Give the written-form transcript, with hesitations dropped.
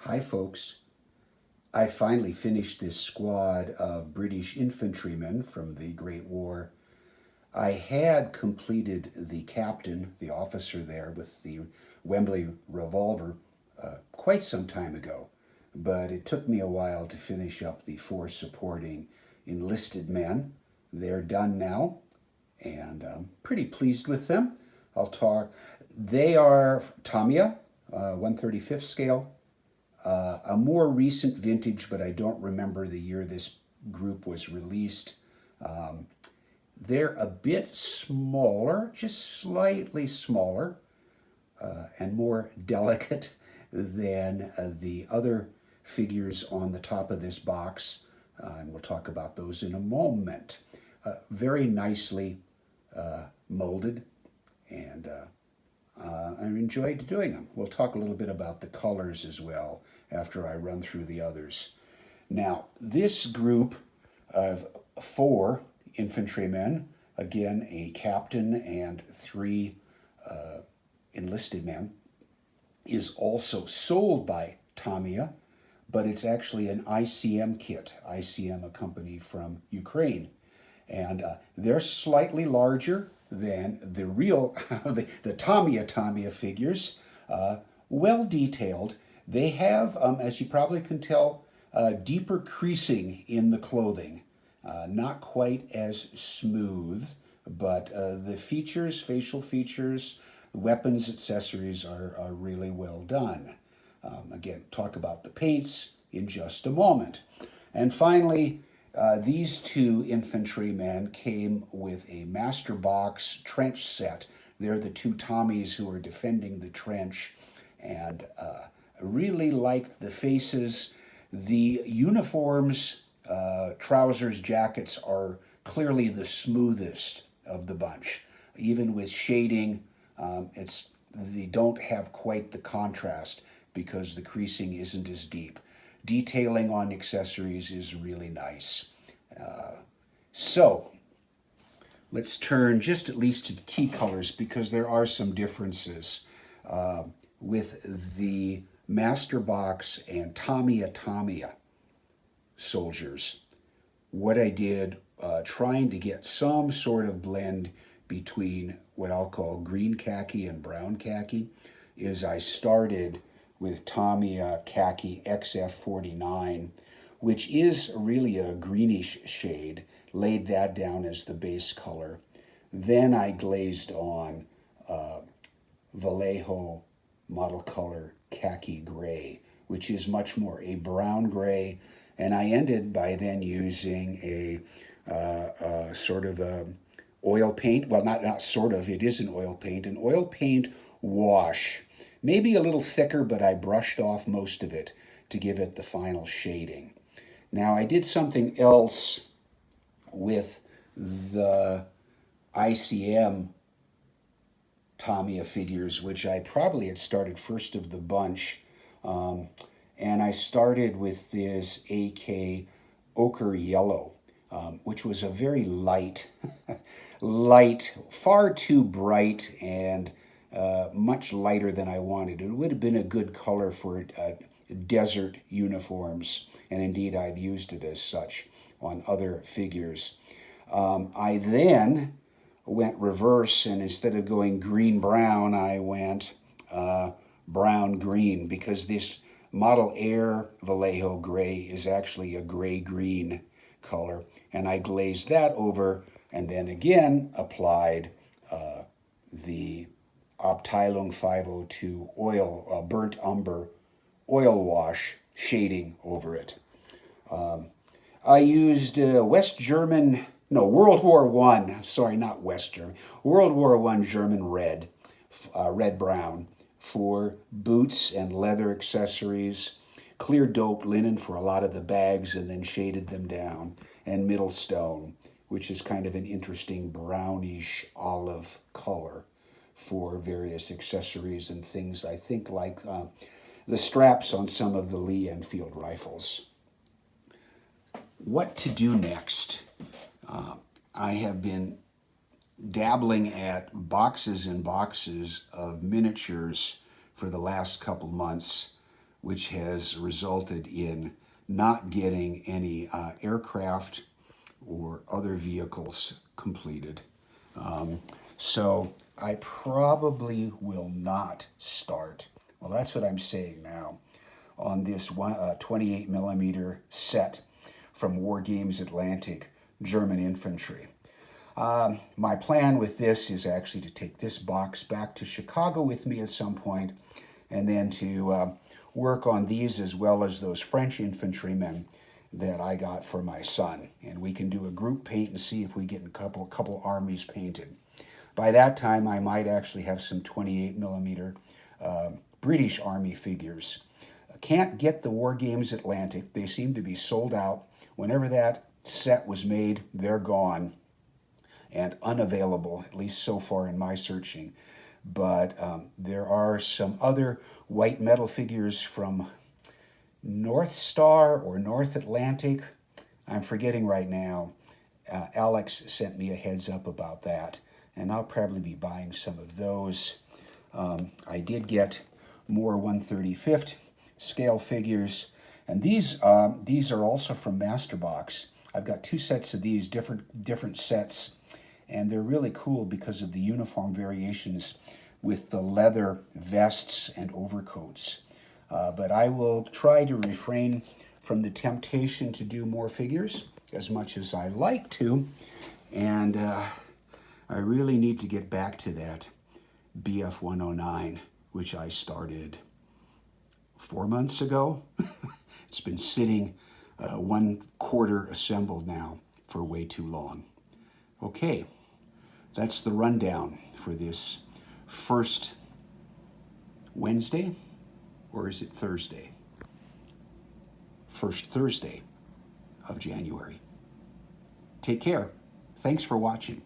Hi folks. I finally finished this squad of British infantrymen from the Great War. I had completed the captain, the officer there with the Wembley revolver quite some time ago, but it took me a while to finish up the four supporting enlisted men. They're done now, and I'm pretty pleased with them. I'll talk. They are Tamiya, 135th scale. A more recent vintage, but I don't remember the year this group was released. They're a bit smaller, just slightly smaller, and more delicate than the other figures on the top of this box. And we'll talk about those in a moment. Very nicely molded, and I enjoyed doing them. We'll talk a little bit about the colors as well after I run through the others. Now, this group of four infantrymen, again, a captain and three enlisted men, is also sold by Tamiya, but it's actually an ICM kit. ICM, a company from Ukraine. And they're slightly larger than the real, the Tamiya figures, well detailed. They have, as you probably can tell, deeper creasing in the clothing. Not quite as smooth, but the features, facial features, weapons, accessories are really well done. Again, talk about the paints in just a moment. And finally, these two infantrymen came with a Master Box trench set. They're the two Tommies who are defending the trench, and really liked the faces. The uniforms, trousers, jackets are clearly the smoothest of the bunch. Even with shading, they don't have quite the contrast because the creasing isn't as deep. Detailing on accessories is really nice. So let's turn just at least to the key colors because there are some differences with the Master Box and Tamiya soldiers. What I did, trying to get some sort of blend between what I'll call green khaki and brown khaki, is I started with Tamiya Khaki XF49, which is really a greenish shade, laid that down as the base color. Then I glazed on Vallejo model color khaki gray, which is much more a brown gray, and I ended by then using a sort of a oil paint, well not sort of, it is an oil paint wash. Maybe a little thicker, but I brushed off most of it to give it the final shading. Now I did something else with the ICM Tamiya figures, which I probably had started first of the bunch. And I started with this AK ochre yellow, which was a very light, far too bright, and much lighter than I wanted. It would have been a good color for desert uniforms, and indeed I've used it as such on other figures. I then went reverse, and instead of going green-brown, I went brown-green, because this Model Air Vallejo gray is actually a gray-green color, and I glazed that over and then again applied the Abteilung 502 oil, burnt umber oil wash shading over it. I used World War I, sorry, not West German, World War I German red, red-brown for boots and leather accessories, clear dope linen for a lot of the bags, and then shaded them down, and middle stone, which is kind of an interesting brownish olive color for various accessories and things, I think, like the straps on some of the Lee Enfield rifles. What to do next? I have been dabbling at boxes and boxes of miniatures for the last couple months which has resulted in not getting any aircraft or other vehicles completed. So I probably will not start, well, that's what I'm saying now, on this 28 millimeter set from War Games Atlantic German infantry. My plan with this is actually to take this box back to Chicago with me at some point, and then to work on these as well as those French infantrymen that I got for my son. And we can do a group paint and see if we get a couple armies painted. By that time, I might actually have some 28 millimeter British Army figures. I can't get the War Games Atlantic. They seem to be sold out. Whenever that set was made, they're gone and unavailable, at least so far in my searching. But there are some other white metal figures from North Star or North Atlantic. I'm forgetting right now. Alex sent me a heads up about that, and I'll probably be buying some of those. I did get more 1/35th scale figures, and these are also from Master Box. I've got two sets of these, different sets, and they're really cool because of the uniform variations with the leather vests and overcoats. But I will try to refrain from the temptation to do more figures as much as I like to, and I really need to get back to that BF 109, which I started 4 months ago. It's been sitting 1/4 assembled now for way too long. Okay, that's the rundown for this first Wednesday, or is it Thursday? First Thursday of January. Take care. Thanks for watching.